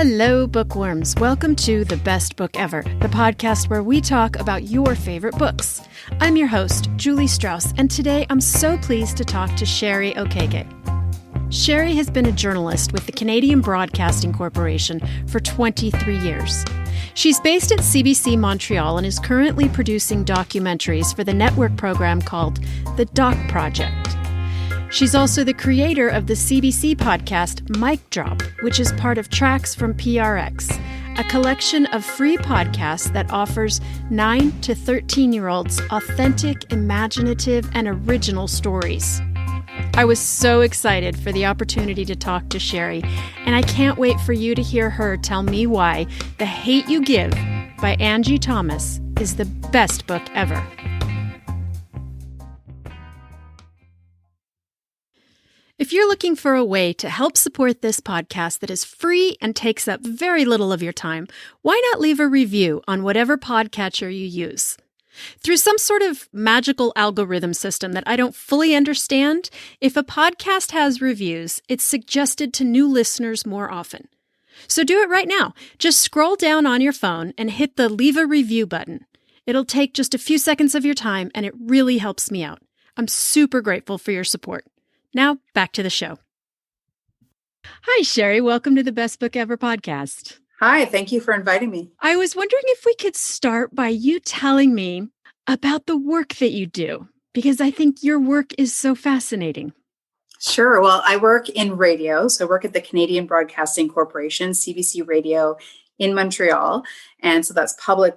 Hello, bookworms. Welcome to The Best Book Ever, the podcast where we talk about your favorite books. I'm your host, Julie Strauss, and today I'm so pleased to talk to Shari Okeke. Shari has been a journalist with the Canadian Broadcasting Corporation for 23 years. She's based at CBC Montreal and is currently producing documentaries for the network program called The Doc Project. She's also the creator of the CBC podcast Mic Drop, which is part of Tracks from PRX, a collection of free podcasts that offers 9 to 13-year-olds authentic, imaginative, and original stories. I was so excited for the opportunity to talk to Shari, and I can't wait for you to hear her tell me why The Hate You Give by Angie Thomas is the best book ever. If you're looking for a way to help support this podcast that is free and takes up very little of your time, why not leave a review on whatever podcatcher you use? Through some sort of magical algorithm system that I don't fully understand, if a podcast has reviews, it's suggested to new listeners more often. So do it right now. Just scroll down on your phone and hit the Leave a Review button. It'll take just a few seconds of your time, and it really helps me out. I'm super grateful for your support. Now, back to the show. Hi, Shari. Welcome to the Best Book Ever podcast. Hi, thank you for inviting me. I was wondering if we could start by you telling me about the work that you do, because I think your work is so fascinating. Sure. Well, I work in radio. So I work at the Canadian Broadcasting Corporation, CBC Radio in Montreal. And so that's public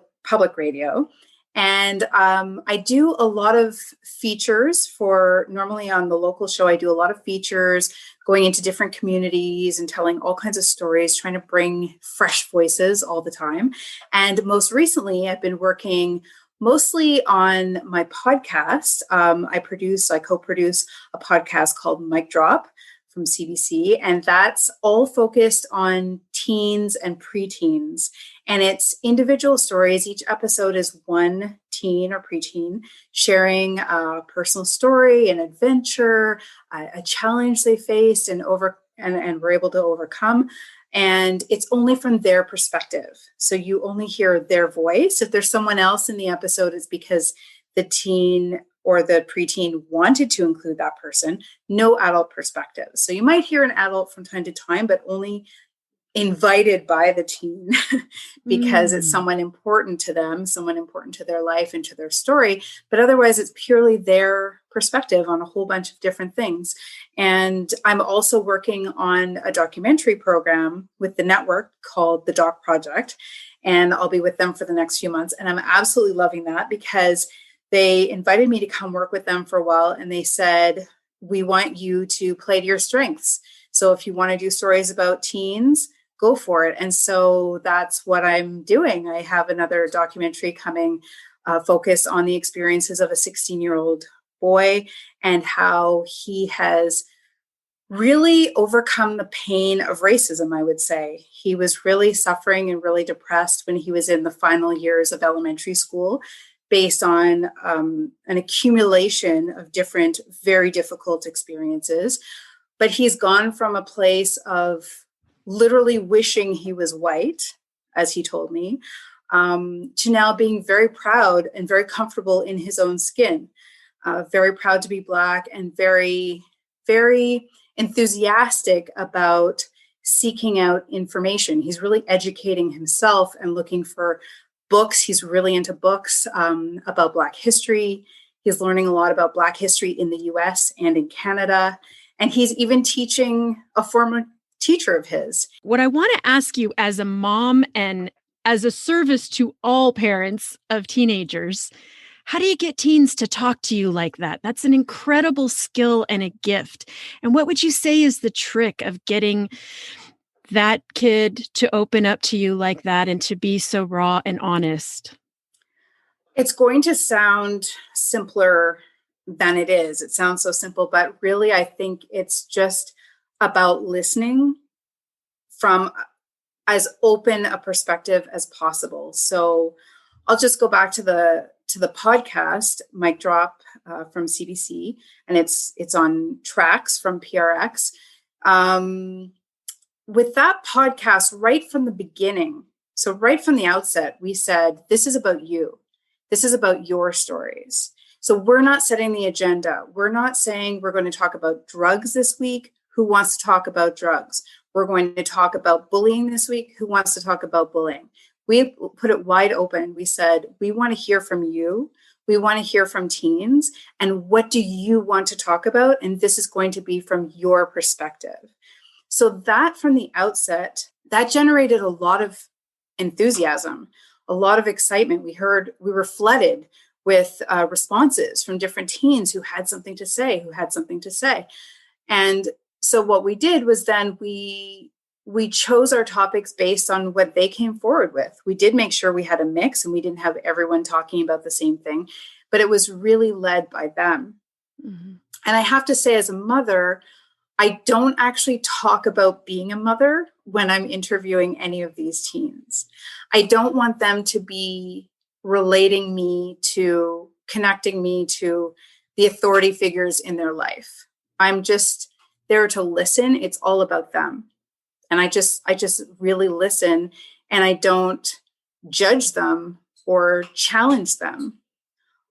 radio. And I do a lot of features normally on the local show, I do a lot of features going into different communities and telling all kinds of stories, trying to bring fresh voices all the time. And most recently, I've been working mostly on my podcast. I co-produce a podcast called Mic Drop from CBC, and that's all focused on teens and preteens. And it's individual stories. Each episode is one teen or preteen sharing a personal story, an adventure, a challenge they faced and were able to overcome. And it's only from their perspective. So you only hear their voice. If there's someone else in the episode, it's because the teen or the preteen wanted to include that person. No adult perspective. So you might hear an adult from time to time, but only invited by the teen because it's someone important to them, someone important to their life and to their story. But otherwise, it's purely their perspective on a whole bunch of different things. And I'm also working on a documentary program with the network called The Doc Project. And I'll be with them for the next few months. And I'm absolutely loving that because they invited me to come work with them for a while. And they said, we want you to play to your strengths. So if you want to do stories about teens, go for it. And so that's what I'm doing. I have another documentary coming focused on the experiences of a 16-year-old boy and how he has really overcome the pain of racism, I would say. He was really suffering and really depressed when he was in the final years of elementary school based on an accumulation of different, very difficult experiences. But he's gone from a place of literally wishing he was white, as he told me, to now being very proud and very comfortable in his own skin, very proud to be Black and very, very enthusiastic about seeking out information. He's really educating himself and looking for books. He's really into books about Black history. He's learning a lot about Black history in the US and in Canada. And he's even teaching a former teacher of his. What I want to ask you as a mom and as a service to all parents of teenagers, how do you get teens to talk to you like that? That's an incredible skill and a gift. And what would you say is the trick of getting that kid to open up to you like that and to be so raw and honest? It's going to sound simpler than it is. It sounds so simple, but really I think it's just about listening from as open a perspective as possible. So I'll just go back to the podcast, Mic Drop from CBC, and it's on Tracks from PRX. with that podcast, right from the beginning, so right from the outset, we said, this is about you. This is about your stories. So we're not setting the agenda. We're not saying we're going to talk about drugs this week. Who wants to talk about drugs? We're going to talk about bullying this week. Who wants to talk about bullying? We put it wide open. We said, we want to hear from you. We want to hear from teens. And what do you want to talk about? And this is going to be from your perspective. So that from the outset, that generated a lot of enthusiasm, a lot of excitement. We were flooded with responses from different teens who had something to say, And so what we did was then we chose our topics based on what they came forward with. We did make sure we had a mix and we didn't have everyone talking about the same thing, but it was really led by them. Mm-hmm. And I have to say, as a mother, I don't actually talk about being a mother when I'm interviewing any of these teens. I don't want them to be connecting me to the authority figures in their life. I'm just there to listen. It's all about them. And I just really listen, and I don't judge them or challenge them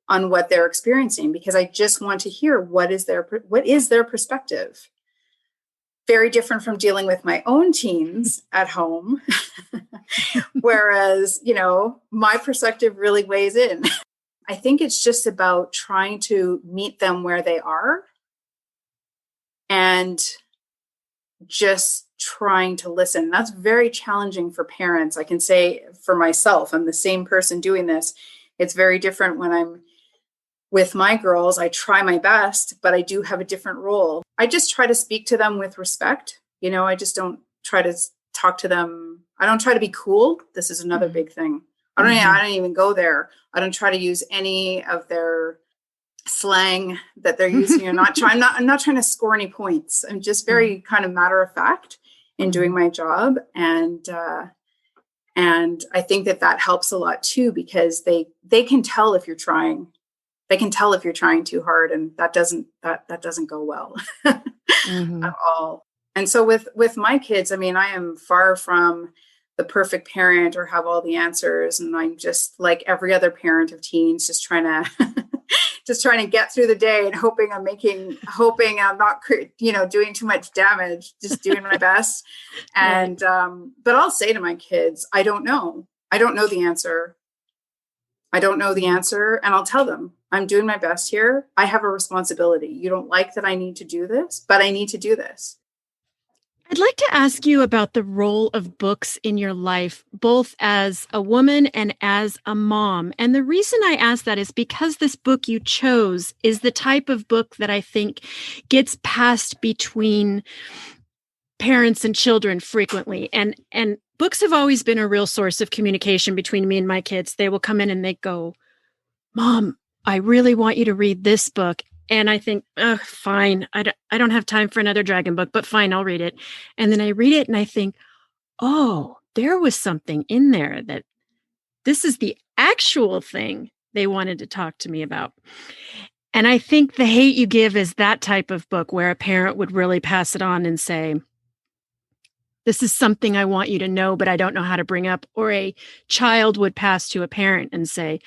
on what they're experiencing, because I just want to hear what is their perspective. Very different from dealing with my own teens at home. Whereas, my perspective really weighs in. I think it's just about trying to meet them where they are and just trying to listen. That's very challenging for parents. I can say for myself, I'm the same person doing this. It's very different when I'm with my girls. I try my best, but I do have a different role. I just try to speak to them with respect. I just don't try to talk to them. I don't try to be cool. This is another big thing. I don't even go there. I don't try to use any of their slang that they're using. I'm not trying to score any points. I'm just very kind of matter of fact in doing my job. And I think that helps a lot too, because they can tell if you're trying. They can tell if you're trying too hard, and that doesn't go well at all. And so with my kids, I mean, I am far from the perfect parent or have all the answers. And I'm just like every other parent of teens, just trying to get through the day and hoping I'm not, doing too much damage, just doing my best. And, but I'll say to my kids, I don't know the answer. And I'll tell them, I'm doing my best here. I have a responsibility. You don't like that I need to do this, but I need to do this. I'd like to ask you about the role of books in your life, both as a woman and as a mom. And the reason I ask that is because this book you chose is the type of book that I think gets passed between parents and children frequently. And books have always been a real source of communication between me and my kids. They will come in and they go, Mom, I really want you to read this book. And I think, fine, I don't have time for another dragon book, but fine, I'll read it. And then I read it and I think, oh, there was something in there that this is the actual thing they wanted to talk to me about. And I think The Hate You Give is that type of book where a parent would really pass it on and say, this is something I want you to know, but I don't know how to bring up. Or a child would pass to a parent and say,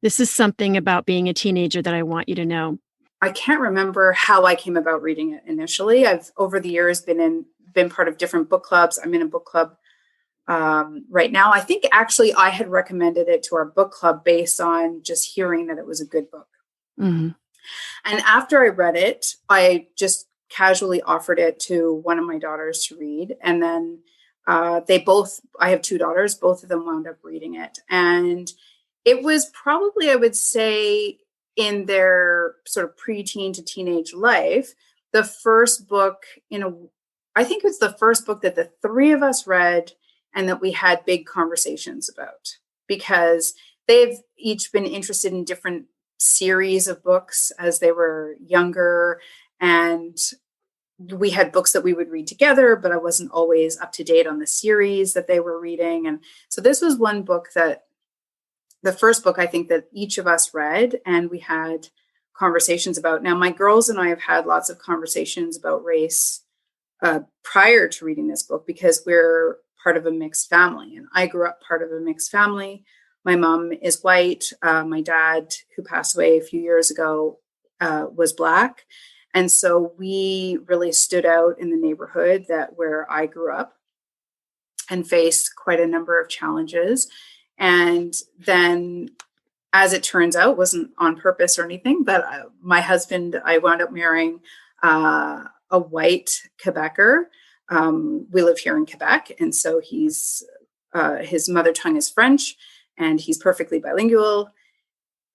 this is something about being a teenager that I want you to know. I can't remember how I came about reading it initially. I've over the years been part of different book clubs. I'm in a book club right now. I think actually I had recommended it to our book club based on just hearing that it was a good book. Mm-hmm. And after I read it, I just casually offered it to one of my daughters to read. And then I have two daughters, both of them wound up reading it. And it was probably, I would say, in their sort of preteen to teenage life, the first book I think it's the first book that the three of us read and that we had big conversations about, because they've each been interested in different series of books as they were younger. And we had books that we would read together, but I wasn't always up to date on the series that they were reading. And so this was one book the first book I think that each of us read and we had conversations about. Now, my girls and I have had lots of conversations about race prior to reading this book because we're part of a mixed family. And I grew up part of a mixed family. My mom is white. My dad, who passed away a few years ago, was Black. And so we really stood out in the neighborhood where I grew up and faced quite a number of challenges. And then, as it turns out, wasn't on purpose or anything, but my husband, I wound up marrying a white Quebecer. We live here in Quebec. And so his mother tongue is French, and he's perfectly bilingual.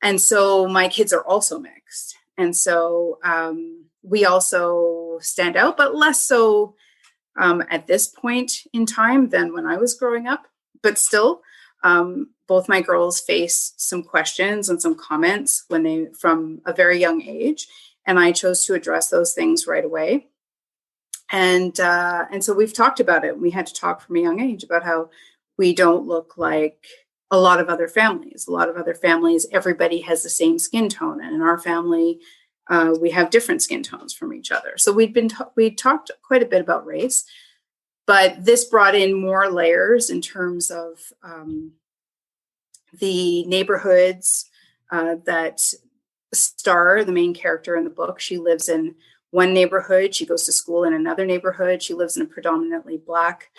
And so my kids are also mixed. And so we also stand out, but less so at this point in time than when I was growing up. But still, both my girls face some questions and some comments from a very young age. And I chose to address those things right away. And so we've talked about it. We had to talk from a young age about how we don't look like a lot of other families. A lot of other families, everybody has the same skin tone. And in our family, we have different skin tones from each other. So we talked quite a bit about race, but this brought in more layers in terms of the neighborhoods that Star, the main character in the book, she lives in one neighborhood. She goes to school in another neighborhood. She lives in a predominantly Black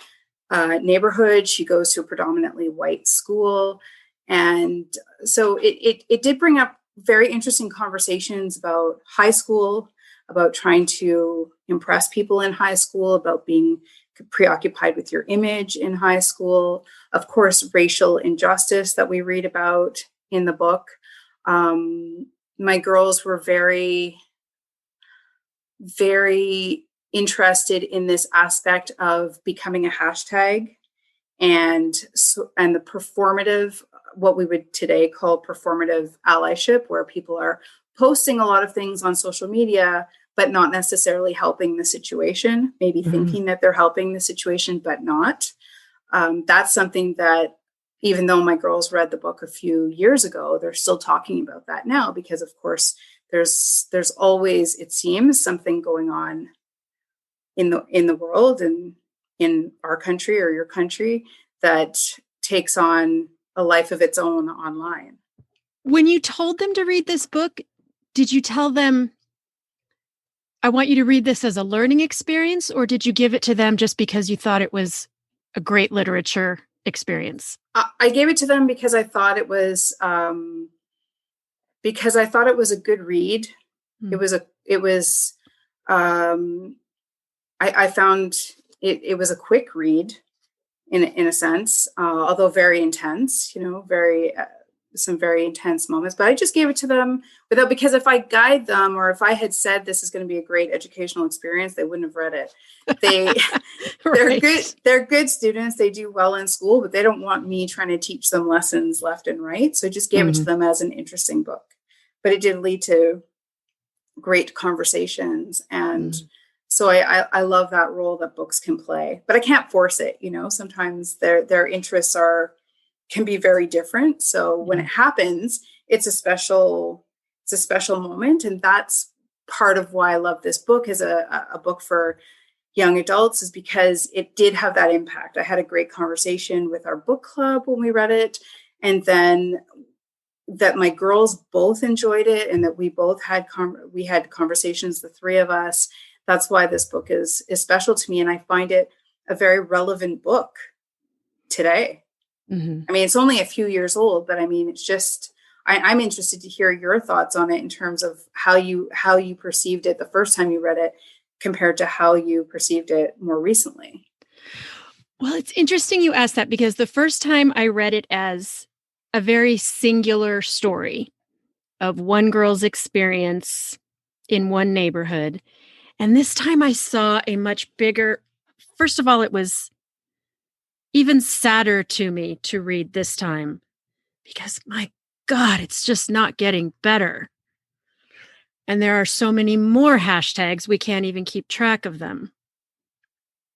neighborhood. She goes to a predominantly white school. And so it did bring up very interesting conversations about high school, about trying to impress people in high school, about being preoccupied with your image in high school. Of course, racial injustice that we read about in the book. My girls were very, very interested in this aspect of becoming a hashtag and the performative, what we would today call performative allyship, where people are posting a lot of things on social media, but not necessarily helping the situation, maybe thinking that they're helping the situation, but not. That's something that, even though my girls read the book a few years ago, they're still talking about that now, because of course there's always, it seems, something going on in the world and in our country or your country that takes on a life of its own online. When you told them to read this book, did you tell them, I want you to read this as a learning experience, or did you give it to them just because you thought it was a great literature experience? I gave it to them because I thought it was a good read. I found it was a quick read in a sense, although very intense, very some very intense moments. But I just gave it to them because if I guide them, or if I had said this is going to be a great educational experience, they wouldn't have read it. They're good students. They do well in school, but they don't want me trying to teach them lessons left and right. So I just gave it to them as an interesting book. But it did lead to great conversations. And so I love that role that books can play, but I can't force it. Sometimes their interests can be very different. So when it happens, it's a special moment. And that's part of why I love this book as a book for young adults, is because it did have that impact. I had a great conversation with our book club when we read it. And then that my girls both enjoyed it, and that we both had conversations, the three of us. That's why this book is special to me. And I find it a very relevant book today. I mean, it's only a few years old, but I mean, it's just, I'm interested to hear your thoughts on it in terms of how you perceived it the first time you read it compared to how you perceived it more recently. Well, it's interesting you asked that, because the first time I read it as a very singular story of one girl's experience in one neighborhood. And this time I saw a much bigger, first of all, it was even sadder to me to read this time, because my God, it's just not getting better. And there are so many more hashtags, we can't even keep track of them.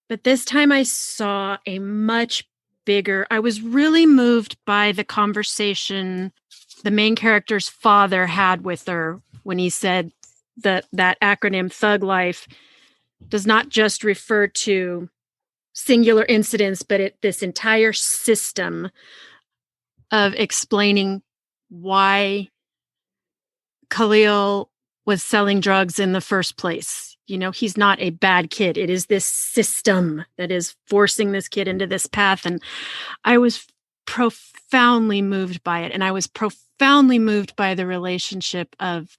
But this time I saw a much bigger, I was really moved by the conversation the main character's father had with her when he said that acronym Thug Life, does not just refer to singular incidents, but this entire system of explaining why Khalil was selling drugs in the first place. He's not a bad kid. It is this system that is forcing this kid into this path. And I was profoundly moved by it. And I was profoundly moved by the relationship of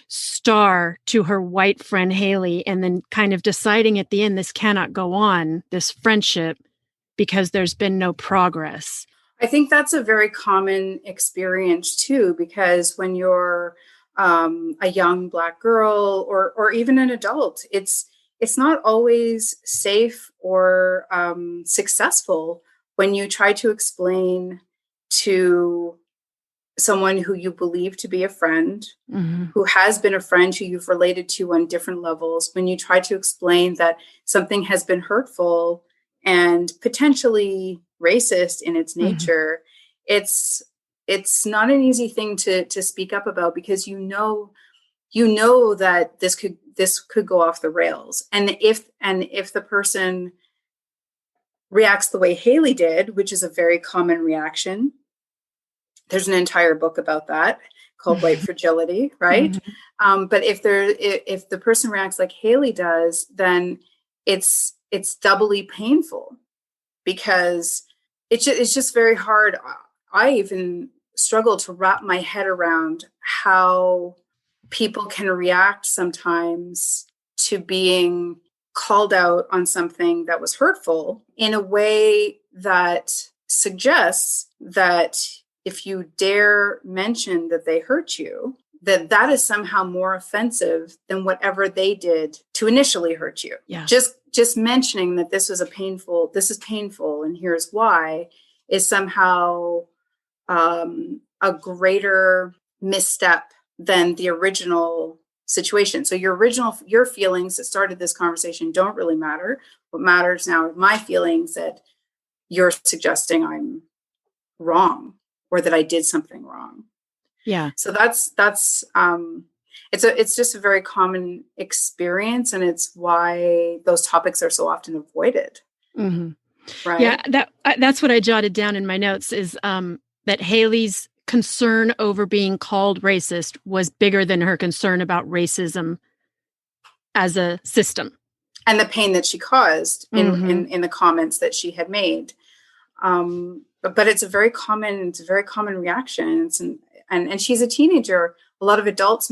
Star to her white friend Haley, and then kind of deciding at the end, this cannot go on, this friendship, because there's been no progress. I think that's a very common experience too, because when you're a young Black girl or even an adult, it's not always safe or successful when you try to explain to someone who you believe to be a friend, who has been a friend, who you've related to on different levels, when you try to explain that something has been hurtful and potentially racist in its nature, it's not an easy thing to speak up about, because you know that this could go off the rails. And if the person reacts the way Haley did, which is a very common reaction, there's an entire book about that called White Fragility, right? But if the person reacts like Haley does, then it's doubly painful, because it's just very hard. I even struggle to wrap my head around how people can react sometimes to being called out on something that was hurtful in a way that suggests that if you dare mention that they hurt you, that is somehow more offensive than whatever they did to initially hurt you. Yeah. Just mentioning that this is painful and here's why is somehow a greater misstep than the original situation. So your feelings that started this conversation don't really matter. What matters now are my feelings that you're suggesting I'm wrong or that I did something wrong. Yeah. So that's it's just a very common experience, and it's why those topics are so often avoided. Right? Yeah, that's what I jotted down in my notes is that Haley's concern over being called racist was bigger than her concern about racism as a system. And the pain that she caused in the comments that she had made. But it's a very common reaction. And she's a teenager. A lot of adults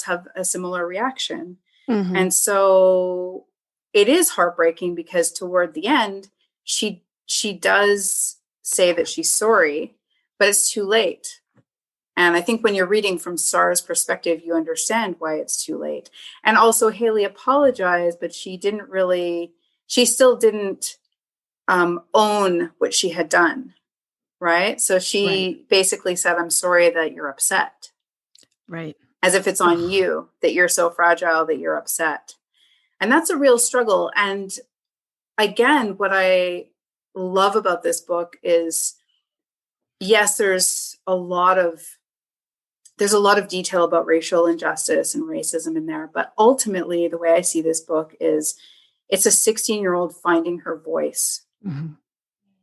have a similar reaction. And so it is heartbreaking, because toward the end, she does say that she's sorry, but it's too late. And I think when you're reading from Star's perspective, you understand why it's too late. And also Haley apologized, but she still didn't own what she had done. Right. So she basically said, I'm sorry that you're upset. Right. As if it's on you, that you're so fragile that you're upset. And that's a real struggle. And again, what I love about this book is, yes, there's a lot of detail about racial injustice and racism in there. But ultimately, the way I see this book is it's a 16-year-old finding her voice.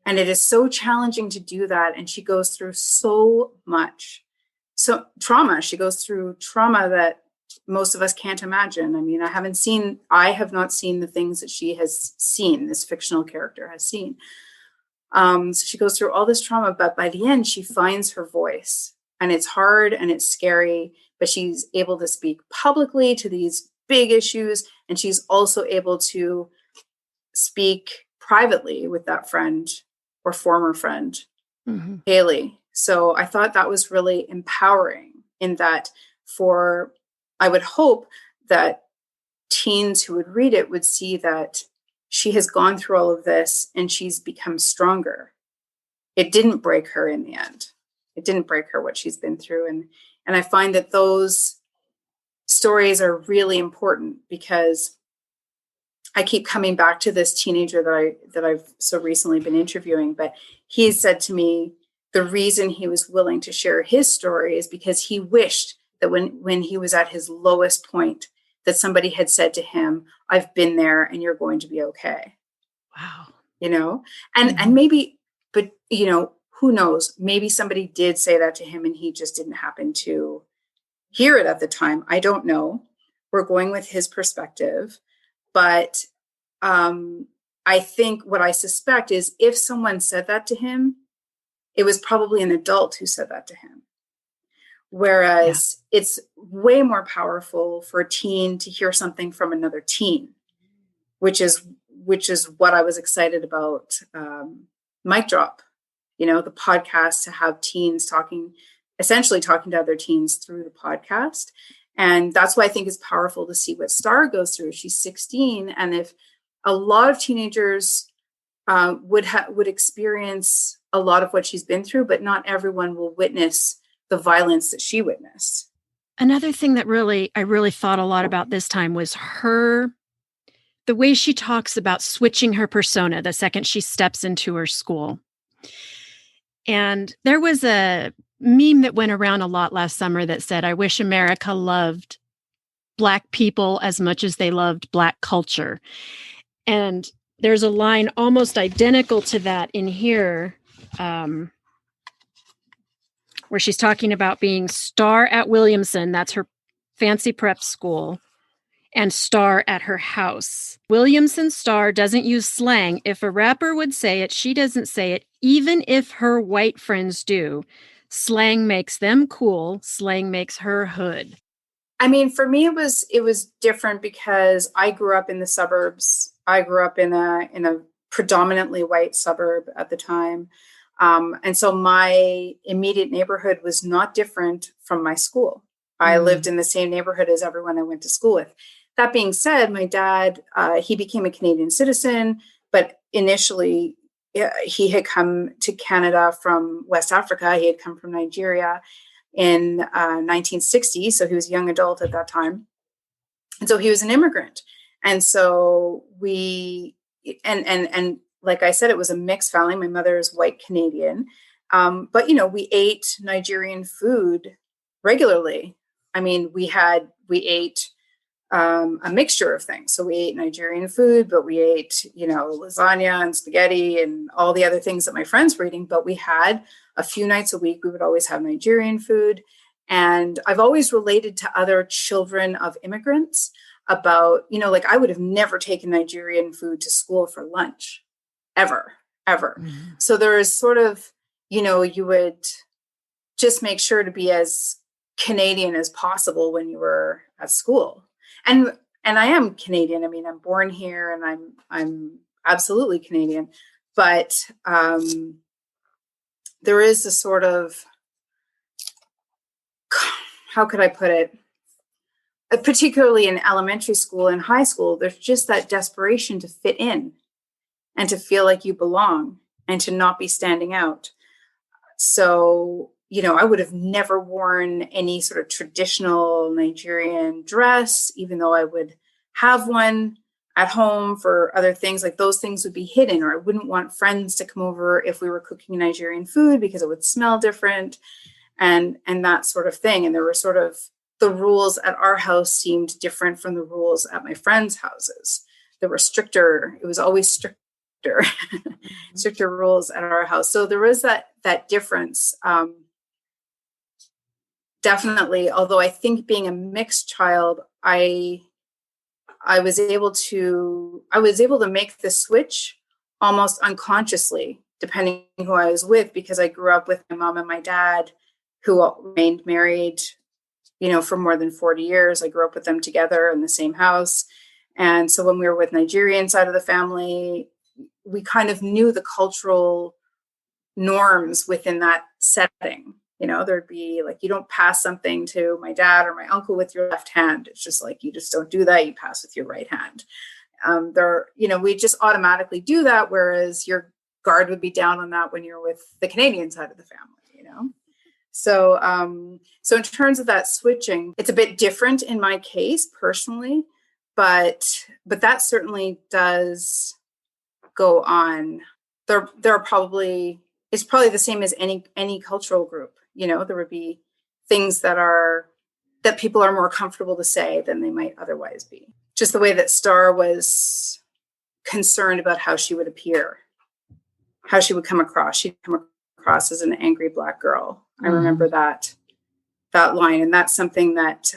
And it is so challenging to do that. And she goes through so much. So trauma, she goes through trauma that most of us can't imagine. I mean, I have not seen the things that she has seen, this fictional character has seen. So she goes through all this trauma, but by the end, she finds her voice. And it's hard and it's scary, but she's able to speak publicly to these big issues. And she's also able to speak privately with that friend or former friend, Haley. So I thought that was really empowering, in that I would hope that teens who would read it would see that she has gone through all of this and she's become stronger. It didn't break her in the end. It didn't break her what she's been through. And I find that those stories are really important, because I keep coming back to this teenager that I've so recently been interviewing, but he said to me, the reason he was willing to share his story is because he wished that when he was at his lowest point, that somebody had said to him, I've been there and you're going to be okay. Wow. And maybe, but who knows, maybe somebody did say that to him and he just didn't happen to hear it at the time. I don't know. We're going with his perspective, but I think what I suspect is if someone said that to him, it was probably an adult who said that to him. Whereas it's way more powerful for a teen to hear something from another teen, which is what I was excited about. Mic Drop, the podcast, to have teens essentially talking to other teens through the podcast. And that's why I think it's powerful to see what Star goes through. She's 16. And if a lot of teenagers would experience a lot of what she's been through, but not everyone will witness the violence that she witnessed. Another thing that I really thought a lot about this time was the way she talks about switching her persona the second she steps into her school. And there was a meme that went around a lot last summer that said, I wish America loved Black people as much as they loved Black culture. And there's a line almost identical to that in here, where she's talking about being star at Williamson, that's her fancy prep school, and star at her house. Williamson Star doesn't use slang. If a rapper would say it, she doesn't say it, even if her white friends do. Slang makes them cool. Slang makes her hood. I mean, for me, it was different because I grew up in the suburbs. I grew up in a predominantly white suburb at the time. And so my immediate neighborhood was not different from my school. I lived in the same neighborhood as everyone I went to school with. That being said, my dad, he became a Canadian citizen, but initially he had come to Canada from West Africa. He had come from Nigeria in 1960. So he was a young adult at that time. And so he was an immigrant. And so and like I said, it was a mixed family. My mother is white Canadian. But, we ate Nigerian food regularly. I mean, we ate a mixture of things. So we ate Nigerian food, but we ate, lasagna and spaghetti and all the other things that my friends were eating. But we had a few nights a week, we would always have Nigerian food. And I've always related to other children of immigrants about, I would have never taken Nigerian food to school for lunch. Ever. Mm-hmm. So there is sort of, you would just make sure to be as Canadian as possible when you were at school. And I am Canadian. I mean, I'm born here and I'm absolutely Canadian, but there is a sort of, how could I put it? Particularly in elementary school and high school, there's just that desperation to fit in and to feel like you belong and to not be standing out. So, I would have never worn any sort of traditional Nigerian dress, even though I would have one at home for other things. Like those things would be hidden, or I wouldn't want friends to come over if we were cooking Nigerian food because it would smell different and that sort of thing. And there were sort of the rules at our house seemed different from the rules at my friends' houses. They were stricter. It was always stricter. Stricter rules at our house. So there was that difference. Definitely. Although I think being a mixed child, I was able to make the switch almost unconsciously, depending who I was with, because I grew up with my mom and my dad, who remained married, for more than 40 years. I grew up with them together in the same house. And so when we were with Nigerian side of the family, we kind of knew the cultural norms within that setting. There'd be like, you don't pass something to my dad or my uncle with your left hand. It's just like, you just don't do that. You pass with your right hand. We just automatically do that. Whereas your guard would be down on that when you're with the Canadian side of the family, So, so in terms of that switching, it's a bit different in my case personally, but that certainly does go on. There are probably, it's probably the same as any cultural group. There would be things that are that people are more comfortable to say than they might otherwise be. Just the way that Star was concerned about how she would appear, how she would come across. She'd come across as an angry Black girl. I remember that line. And that's something that,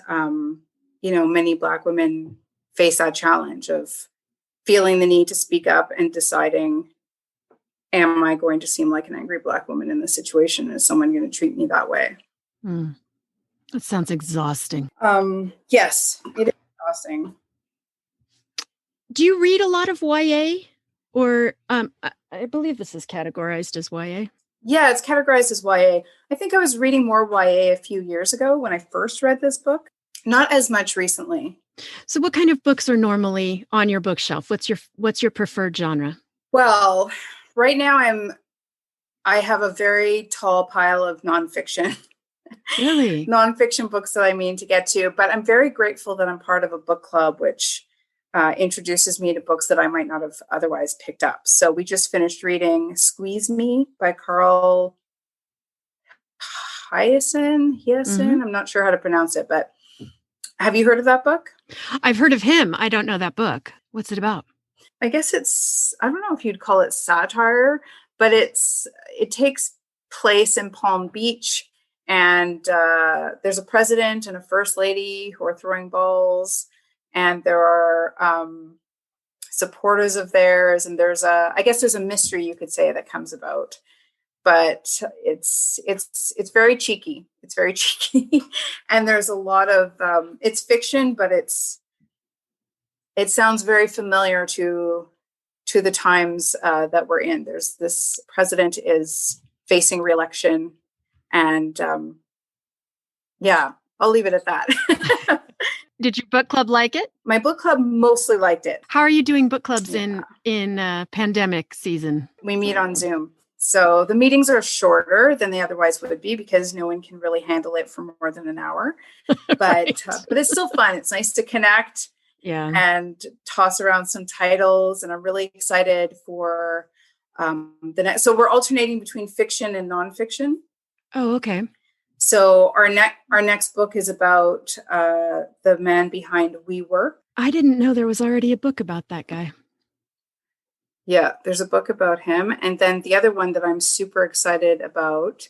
many Black women face that challenge of feeling the need to speak up and deciding, am I going to seem like an angry Black woman in this situation? Is someone going to treat me that way? That sounds exhausting. Yes, it is exhausting. Do you read a lot of YA? Or I believe this is categorized as YA. Yeah, it's categorized as YA. I think I was reading more YA a few years ago when I first read this book. Not as much recently. So what kind of books are normally on your bookshelf? What's your preferred genre? Well, right now I have a very tall pile of nonfiction. Really? Nonfiction books that I mean to get to, but I'm very grateful that I'm part of a book club, which introduces me to books that I might not have otherwise picked up. So we just finished reading Squeeze Me by Carl Hyacin. I'm not sure how to pronounce it, but have you heard of that book? I've heard of him. I don't know that book. What's it about? I guess I don't know if you'd call it satire, but it takes place in Palm Beach, and there's a president and a first lady who are throwing balls, and there are supporters of theirs, and there's a mystery, you could say, that comes about. But it's very cheeky. It's very cheeky, and there's a lot of it's fiction, but it sounds very familiar to the times that we're in. There's this president is facing re-election, and I'll leave it at that. Did your book club like it? My book club mostly liked it. How are you doing book clubs in pandemic season? We meet on Zoom. So the meetings are shorter than they otherwise would be because no one can really handle it for more than an hour. But Right. But it's still fun. It's nice to connect and toss around some titles. And I'm really excited for the next. So we're alternating between fiction and nonfiction. Oh, okay. So our next book is about the man behind WeWork. I didn't know there was already a book about that guy. Yeah, there's a book about him. And then the other one that I'm super excited about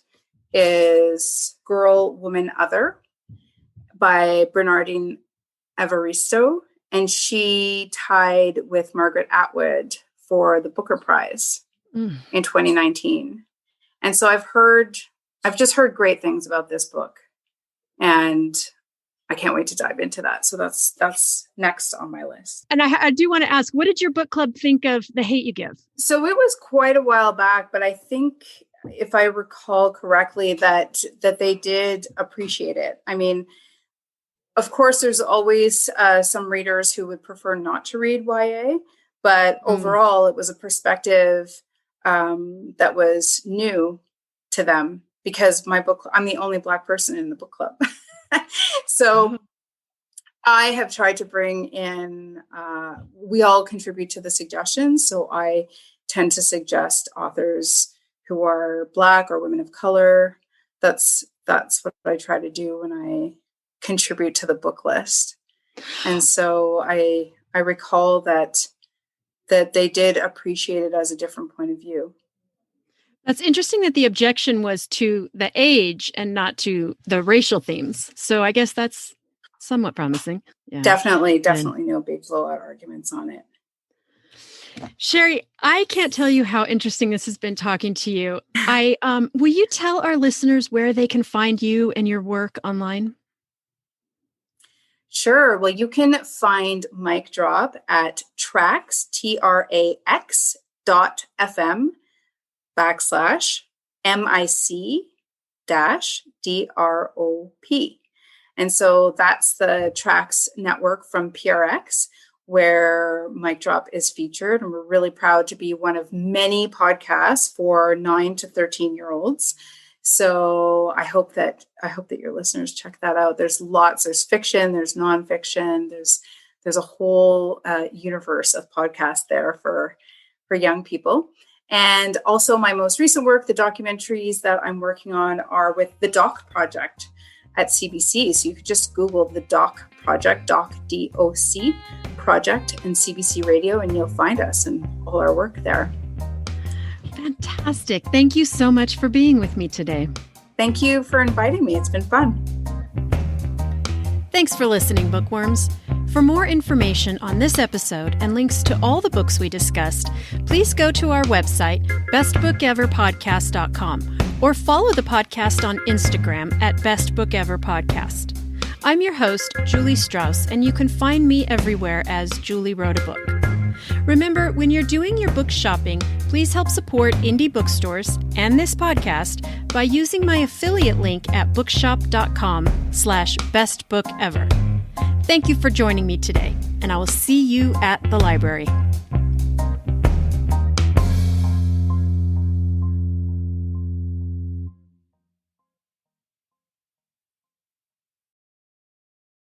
is Girl, Woman, Other by Bernardine Evaristo. And she tied with Margaret Atwood for the Booker Prize in 2019. And so I've just heard great things about this book. And I can't wait to dive into that. So that's next on my list. And I do want to ask, what did your book club think of The Hate You Give? So it was quite a while back, but I think if I recall correctly, that they did appreciate it. I mean, of course, there's always some readers who would prefer not to read YA, but overall, it was a perspective that was new to them because I'm the only Black person in the book club. So I have tried to bring in, we all contribute to the suggestions. So I tend to suggest authors who are Black or women of color. That's what I try to do when I contribute to the book list. And so I recall that they did appreciate it as a different point of view. That's interesting that the objection was to the age and not to the racial themes. So I guess that's somewhat promising. Yeah. Definitely no big blowout arguments on it. Shari, I can't tell you how interesting this has been talking to you. Will you tell our listeners where they can find you and your work online? Sure. Well, you can find Mic Drop at Trax, TRAX.fm/MIC-DROP. And so that's the Trax network from PRX, where Mic Drop is featured. And we're really proud to be one of many podcasts for 9 to 13-year-olds. So I hope that your listeners check that out. There's fiction, there's nonfiction, there's a whole universe of podcasts there for young people. And also my most recent work, the documentaries that I'm working on are with the Doc Project. at CBC. So you could just Google the DOC project, DOC, D-O-C project, and CBC Radio, and you'll find us and all our work there. Fantastic. Thank you so much for being with me today. Thank you for inviting me. It's been fun. Thanks for listening, bookworms. For more information on this episode and links to all the books we discussed, please go to our website, bestbookeverpodcast.com, or follow the podcast on Instagram at bestbookeverpodcast. I'm your host, Julie Strauss, and you can find me everywhere as Julie Wrote a Book. Remember, when you're doing your book shopping, please help support indie bookstores and this podcast by using my affiliate link at bookshop.com/bestbookever. Thank you for joining me today, and I will see you at the library.